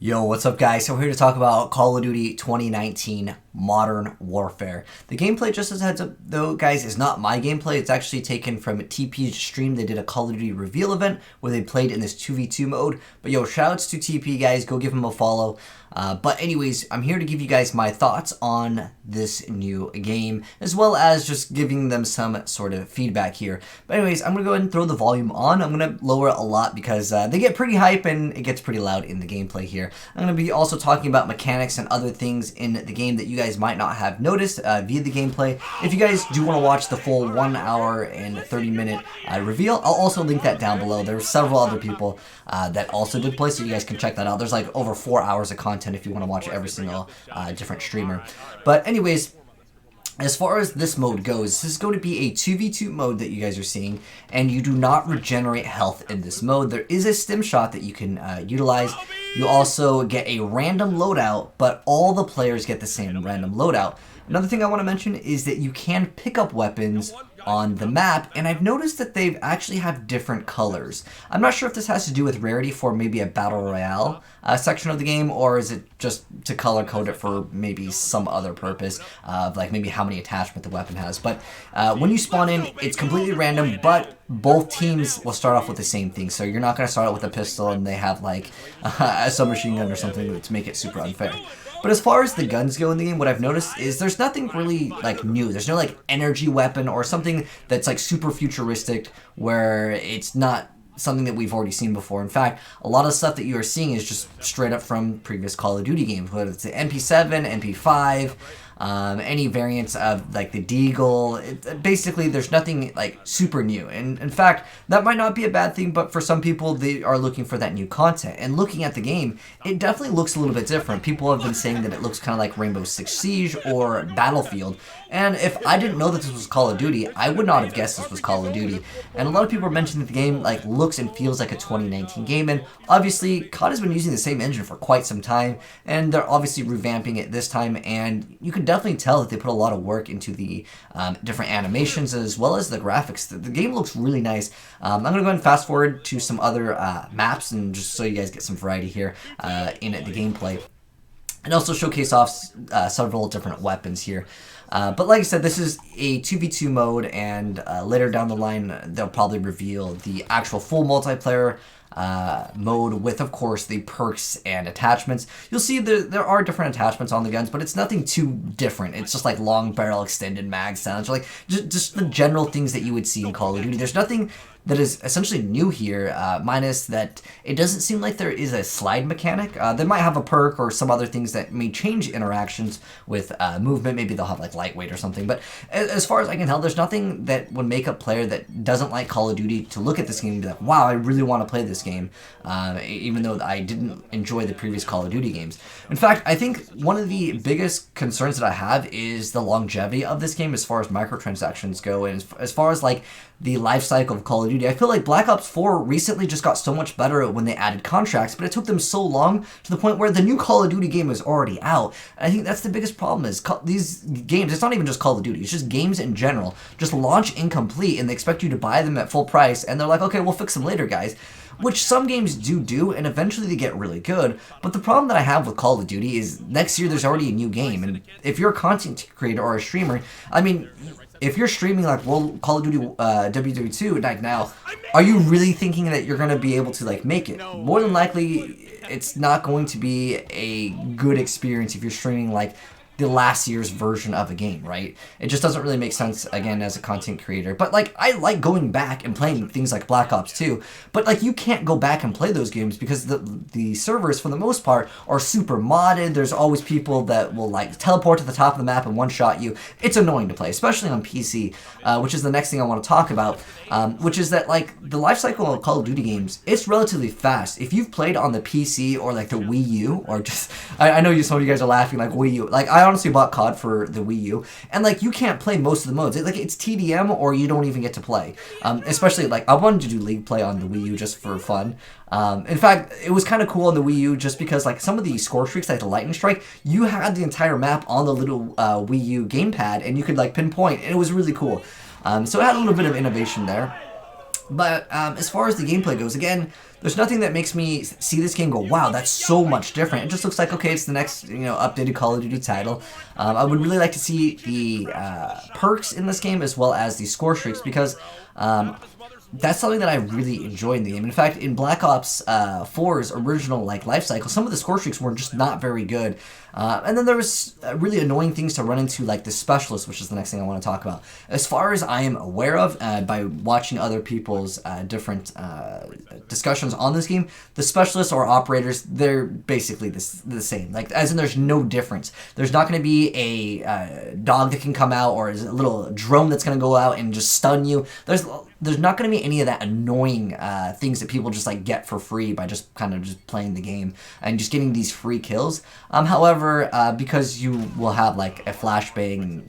Yo, what's up guys? So we're here to talk about Call of Duty 2019 Modern Warfare. The gameplay, just as a heads up though, guys, is not my gameplay. It's actually taken from TP's stream. They did a Call of Duty reveal event where they played in this 2v2 mode. But yo, shoutouts to TP guys, go give him a follow. But anyways, I'm here to give you guys my thoughts on this new game, as well as just giving them some sort of feedback here. But anyways, I'm going to go ahead and throw the volume on. I'm going to lower it a lot because they get pretty hype and it gets pretty loud in the gameplay here. I'm going to be also talking about mechanics and other things in the game that you guys might not have noticed via the gameplay. If you guys do want to watch the full 1 hour and 30-minute reveal, I'll also link that down below. There are several other people that also did play, so you guys can check that out. There's like over 4 hours of content if you want to watch every single different streamer. But anyways, as far as this mode goes, this is going to be a 2v2 mode that you guys are seeing, and you do not regenerate health in this mode. There is a stim shot that you can utilize. You also get a random loadout, but all the players get the same random loadout. Another thing I want to mention is that you can pick up weapons on the map, and I've noticed that they actually have different colors. I'm not sure if this has to do with rarity for maybe a battle royale section of the game, or is it just to color code it for maybe some other purpose of like maybe how many attachment the weapon has. But when you spawn in, it's completely random, but both teams will start off with the same thing. So you're not going to start out with a pistol and they have like a submachine gun or something to make it super unfair. But as far as the guns go in the game, what I've noticed is there's nothing really like new. There's no like energy weapon or something that's like super futuristic where it's not something that we've already seen before. In fact, a lot of stuff that you are seeing is just straight up from previous Call of Duty games, whether it's the MP7, MP5, any variants of like the Deagle. Basically, there's nothing like super new. And in fact, that might not be a bad thing, but for some people, they are looking for that new content. And looking at the game, it definitely looks a little bit different. People have been saying that it looks kind of like Rainbow Six Siege or Battlefield. And if I didn't know that this was Call of Duty, I would not have guessed this was Call of Duty. And a lot of people are mentioning that the game like looks and feels like a 2019 game. And obviously, COD has been using the same engine for quite some time, and they're obviously revamping it this time. And you can definitely tell that they put a lot of work into the different animations as well as the graphics. The game looks really nice. I'm going to go ahead and fast forward to some other maps, and just so you guys get some variety here in the gameplay. And also showcase off several different weapons here. But like I said, this is a 2v2 mode, and later down the line, they'll probably reveal the actual full multiplayer mode with, of course, the perks and attachments. You'll see there are different attachments on the guns, but it's nothing too different. It's just like long barrel extended mag sounds, like just the general things that you would see in Call of Duty. There's nothing that is essentially new here, minus that it doesn't seem like there is a slide mechanic. They might have a perk or some other things that may change interactions with movement. Maybe they'll have like lightweight or something. But as far as I can tell, there's nothing that would make a player that doesn't like Call of Duty to look at this game and be like, wow, I really want to play this game, even though I didn't enjoy the previous Call of Duty games. In fact, I think one of the biggest concerns that I have is the longevity of this game as far as microtransactions go, and as far as like the life cycle of Call of Duty. I feel like Black Ops 4 recently just got so much better when they added contracts, but it took them so long to the point where the new Call of Duty game is already out. And I think that's the biggest problem is these games, it's not even just Call of Duty, it's just games in general, just launch incomplete and they expect you to buy them at full price, and they're like, okay, we'll fix them later, guys. Which some games do, and eventually they get really good. But the problem that I have with Call of Duty is next year there's already a new game, and if you're a content creator or a streamer, I mean, if you're streaming like Call of Duty WW2 like now, are you really thinking that you're going to be able to like make it? More than likely, it's not going to be a good experience if you're streaming like the last year's version of a game, right? It just doesn't really make sense, again, as a content creator. But like, I like going back and playing things like Black Ops 2, but like, you can't go back and play those games because the servers, for the most part, are super modded. There's always people that will like teleport to the top of the map and one-shot you. It's annoying to play, especially on PC, which is the next thing I want to talk about, which is that like, the life cycle of Call of Duty games, it's relatively fast. If you've played on the PC or like the Wii U, or just, I know some of you guys are laughing, like Wii U, like I honestly bought COD for the Wii U, and like, you can't play most of the modes. It's TDM or you don't even get to play. Especially like, I wanted to do League play on the Wii U just for fun. In fact, it was kind of cool on the Wii U just because like some of the score streaks, like the lightning strike, you had the entire map on the little Wii U gamepad, and you could like pinpoint, and it was really cool. So it had a little bit of innovation there. But as far as the gameplay goes, again, there's nothing that makes me see this game go, wow, that's so much different. It just looks like, okay, it's the next, updated Call of Duty title. I would really like to see the perks in this game as well as the score streaks, because that's something that I really enjoy in the game. In fact, in Black Ops 4's original life cycle, some of the score streaks were just not very good. And then there was really annoying things to run into, like the specialist, which is the next thing I want to talk about. As far as I am aware of, by watching other people's different discussions on this game, the specialists or operators, they're basically the same. Like, as in, there's no difference. There's not going to be a dog that can come out, or a little drone that's going to go out and just stun you. There's not going to be any of that annoying things that people just get for free by just kind of just playing the game and just getting these free kills. However, because you will have a flashbang,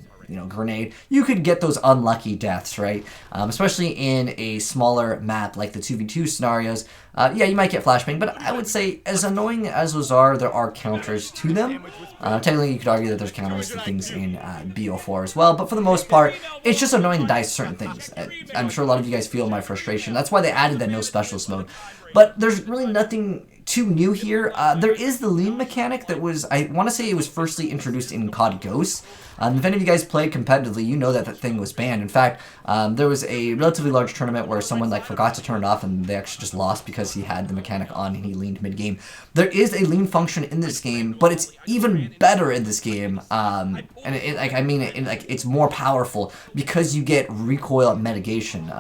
grenade, you could get those unlucky deaths, right? Especially in a smaller map like the 2v2 scenarios. Yeah, you might get flashbang, but I would say, as annoying as those are, there are counters to them. Technically, you could argue that there's counters to things in BO4 as well, but for the most part, it's just annoying to die to certain things. I'm sure a lot of you guys feel my frustration. That's why they added that no specialist mode. But there's really nothing too new here. There is the lean mechanic that was, I want to say it was firstly introduced in COD Ghosts. If any of you guys played competitively, you know that that thing was banned. In fact, there was a relatively large tournament where someone forgot to turn it off, and they actually just lost because he had the mechanic on and he leaned mid-game. There is a lean function in this game, but it's even better in this game. And it's more powerful because you get recoil mitigation.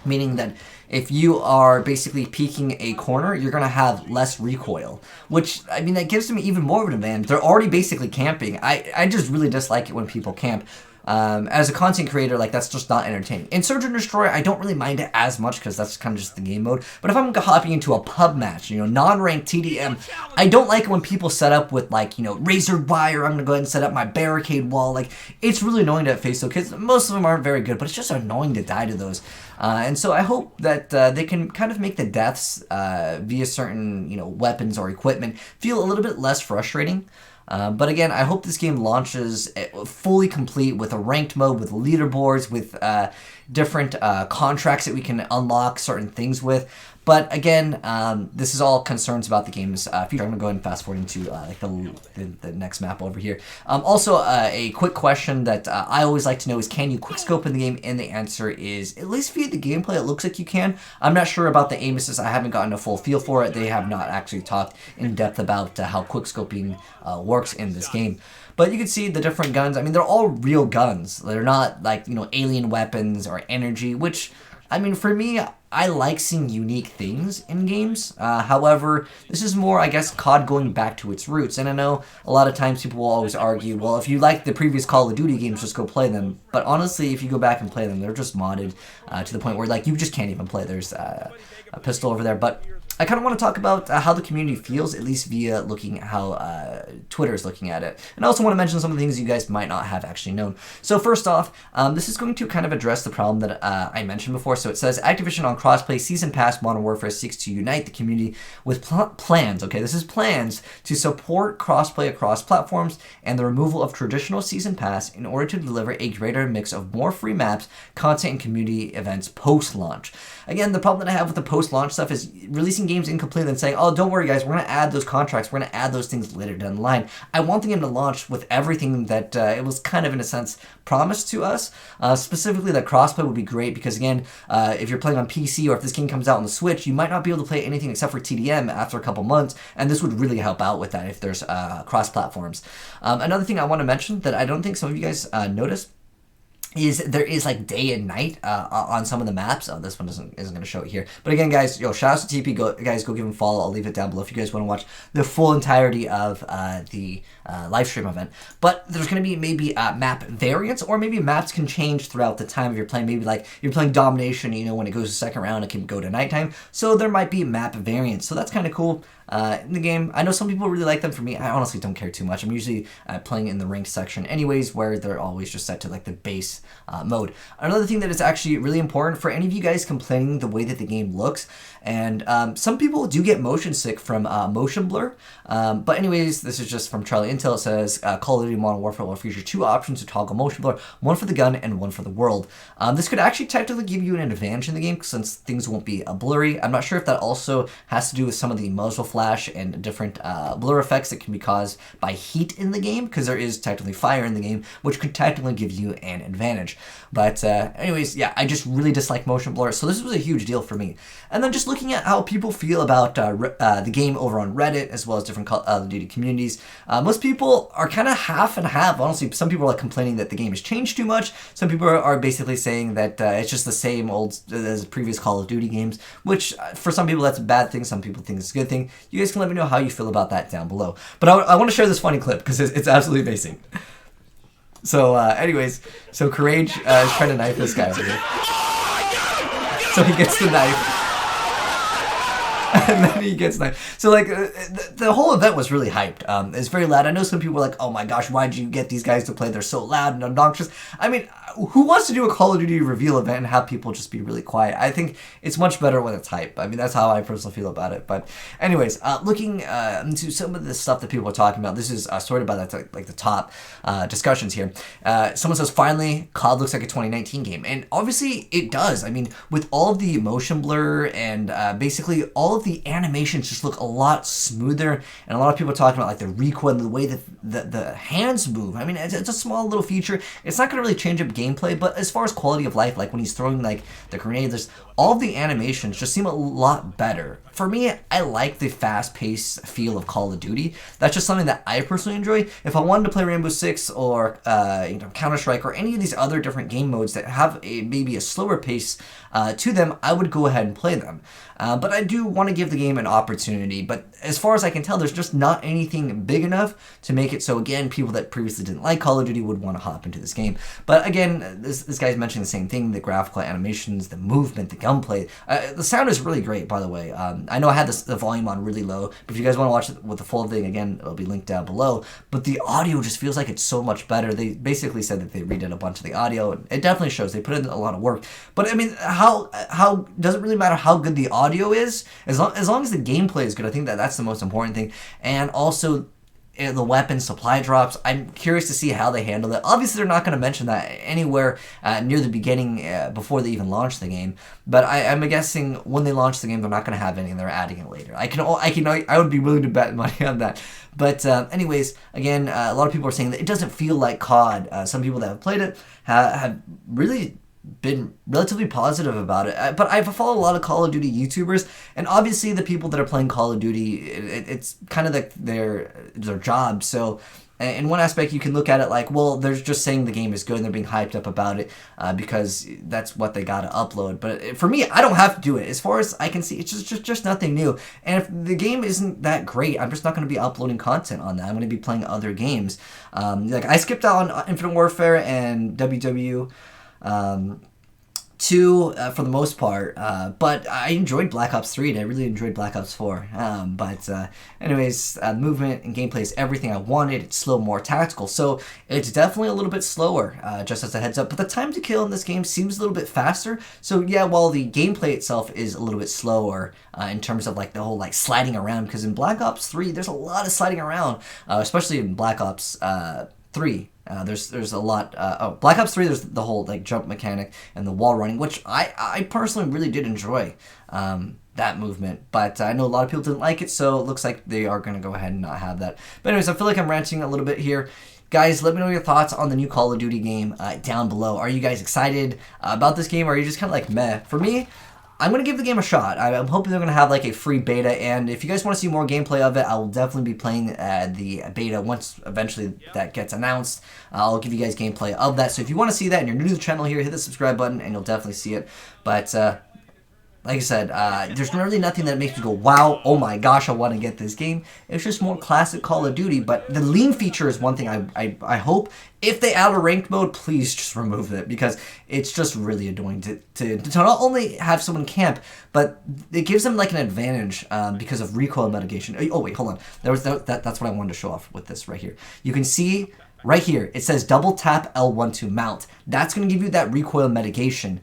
Meaning that if you are basically peeking a corner, you're going to have less recoil. Which, that gives them even more of an advantage. They're already basically camping. I just really dislike it when people camp. As a content creator, that's just not entertaining. In Search and Destroy, I don't really mind it as much because that's kind of just the game mode. But if I'm hopping into a pub match, non-ranked TDM, I don't like it when people set up with, razor wire. I'm going to go ahead and set up my barricade wall. It's really annoying to face those kids. Most of them aren't very good, but it's just annoying to die to those. And so I hope that they can kind of make the deaths via certain, weapons or equipment feel a little bit less frustrating. But again, I hope this game launches fully complete with a ranked mode, with leaderboards, with different contracts that we can unlock certain things with. But again, this is all concerns about the game's future. I'm going to go ahead and fast forward into the next map over here. Also, a quick question that I always like to know is, can you quickscope in the game? And the answer is, at least via the gameplay, it looks like you can. I'm not sure about the aim assist. I haven't gotten a full feel for it. They have not actually talked in depth about how quickscoping works in this game. But you can see the different guns. They're all real guns. They're not alien weapons or energy, which, for me, I like seeing unique things in games. However, this is more, I guess, COD going back to its roots. And I know a lot of times people will always argue, well, if you like the previous Call of Duty games, just go play them. But honestly, if you go back and play them, they're just modded to the point where, you just can't even play. There's a pistol over there. But I kind of want to talk about how the community feels, at least via looking at how Twitter is looking at it. And I also want to mention some of the things you guys might not have actually known. So first off, this is going to kind of address the problem that I mentioned before. So it says, Activision on Crossplay Season Pass Modern Warfare seeks to unite the community with plans, okay, this is plans, to support crossplay across platforms and the removal of traditional Season Pass in order to deliver a greater mix of more free maps, content, and community events post-launch. Again, the problem that I have with the post-launch stuff is releasing games incomplete and saying, oh, don't worry guys, we're going to add those contracts, we're going to add those things later down the line. I want the game to launch with everything that it was kind of, in a sense, promised to us. Specifically, that crossplay would be great because, again, if you're playing on PC or if this game comes out on the Switch, you might not be able to play anything except for TDM after a couple months, and this would really help out with that if there's cross-platforms. Another thing I want to mention that I don't think some of you guys noticed is there is day and night on some of the maps. Oh, this one isn't going to show it here. But again, guys, shout out to TP. Go give him a follow. I'll leave it down below if you guys want to watch the full entirety of the live stream event. But there's going to be maybe map variants, or maybe maps can change throughout the time of your playing. Maybe you're playing Domination, when it goes to second round, it can go to nighttime. So there might be map variants. So that's kind of cool. in the game. I know some people really like them. For me, I honestly don't care too much. I'm usually playing in the ranked section anyways, where they're always just set to like the base mode. Another thing that is actually really important for any of you guys complaining the way that the game looks, and some people do get motion sick from motion blur. But anyways, this is just from Charlie Intel. It says Call of Duty Modern Warfare will feature 2 options to toggle motion blur, one for the gun and one for the world. This could actually technically give you an advantage in the game since things won't be blurry. I'm not sure if that also has to do with some of the muzzle flash and different blur effects that can be caused by heat in the game, because there is technically fire in the game, which could technically give you an advantage. But anyways, yeah, I just really dislike motion blur, so this was a huge deal for me. And then just looking at how people feel about the game over on Reddit, as well as different Call of Duty communities, most people are kind of half and half. Honestly, some people are like complaining that the game has changed too much. Some people are basically saying that it's just the same old as previous Call of Duty games, which for some people that's a bad thing. Some people think it's a good thing. You guys can let me know how you feel about that down below. But I want to share this funny clip because it's absolutely amazing. So anyways, so Courage is trying to knife this guy over here. So he gets the knife. And then he gets knifed. So like the whole event was really hyped. It's very loud. I know some people were like, oh my gosh, why did you get these guys to play? They're so loud and obnoxious. I mean, who wants to do a Call of Duty reveal event and have people just be really quiet? I think it's much better when it's hype. I mean, that's how I personally feel about it. But anyways, looking into some of the stuff that people are talking about, this is sorted by like the top discussions here. Someone says, finally, COD looks like a 2019 game. And obviously it does. I mean, with all of the motion blur and basically all of the animations just look a lot smoother. And a lot of people are talking about like the recoil and the way that the hands move. I mean, it's a small little feature. It's not going to really change up gameplay, but as far as quality of life, like when he's throwing like the grenades, all of the animations just seem a lot better. For me, I like the fast-paced feel of Call of Duty. That's just something that I personally enjoy. If I wanted to play Rainbow Six or Counter-Strike or any of these other different game modes that have maybe a slower pace to them, I would go ahead and play them. But I do want to give the game an opportunity. But as far as I can tell, there's just not anything big enough to make it so, again, people that previously didn't like Call of Duty would want to hop into this game. But again, this guy's mentioning the same thing, the graphical animations, the movement, the gunplay. The sound is really great, by the way. I know I had the volume on really low, but if you guys want to watch it with the full thing, again, it'll be linked down below. But the audio just feels like it's so much better. They basically said that they redid a bunch of the audio. It definitely shows. They put in a lot of work. But I mean, how does it really matter how good the audio is? As long as the gameplay is good, I think that's the most important thing. And also the weapon supply drops. I'm curious to see how they handle that. Obviously, they're not going to mention that anywhere near the beginning before they even launch the game. But I'm guessing when they launch the game, they're not going to have any, and they're adding it later. I would be willing to bet money on that. But anyways, again, a lot of people are saying that it doesn't feel like COD. Some people that have played it have really been relatively positive about it. But I've followed a lot of Call of Duty YouTubers, and obviously the people that are playing Call of Duty, it's kind of like their job. So in one aspect, you can look at it like, well, they're just saying the game is good and they're being hyped up about it because that's what they got to upload. But for me, I don't have to do it. As far as I can see, it's just nothing new. And if the game isn't that great, I'm just not going to be uploading content on that. I'm going to be playing other games. Like I skipped out on Infinite Warfare and WW. 2 for the most part, but I enjoyed Black Ops 3 and I really enjoyed Black Ops 4. But anyways, movement and gameplay is everything I wanted. It's slow, more tactical, so it's definitely a little bit slower, just as a heads up. But the time to kill in this game seems a little bit faster. So yeah, while the gameplay itself is a little bit slower in terms of like the whole like sliding around, because in Black Ops 3 there's a lot of sliding around, especially in Black Ops 3. There's a lot. Black Ops 3, there's the whole like jump mechanic and the wall running, which I personally really did enjoy that movement. But I know a lot of people didn't like it, so it looks like they are going to go ahead and not have that. But anyways, I feel like I'm ranting a little bit here. Guys, let me know your thoughts on the new Call of Duty game down below. Are you guys excited about this game, or are you just kind of like meh? For me, I'm going to give the game a shot. I'm hoping they're going to have like a free beta, and if you guys want to see more gameplay of it, I will definitely be playing the beta once eventually that gets announced. I'll give you guys gameplay of that, so if you want to see that and you're new to the channel here, hit the subscribe button and you'll definitely see it. But like I said, there's really nothing that makes me go, wow, oh my gosh, I want to get this game. It's just more classic Call of Duty, but the lean feature is one thing I hope, if they add a ranked mode, please just remove it, because it's just really annoying to not only have someone camp, but it gives them like an advantage because of recoil mitigation. Oh wait, hold on. That's what I wanted to show off with this right here. You can see right here, it says double tap L1 to mount. That's going to give you that recoil mitigation.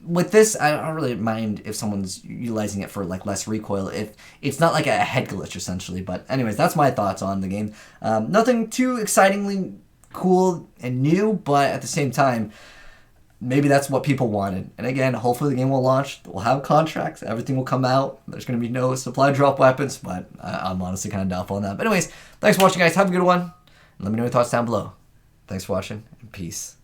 With this, I don't really mind if someone's utilizing it for like less recoil, if it's not like a head glitch essentially. But anyways, that's my thoughts on the game. Nothing too excitingly cool and new, but at the same time, maybe that's what people wanted. And again, hopefully the game will launch. We'll have contracts. Everything will come out. There's going to be no supply drop weapons, but I'm honestly kind of doubtful on that. But anyways, thanks for watching, guys. Have a good one. Let me know your thoughts down below. Thanks for watching, and peace.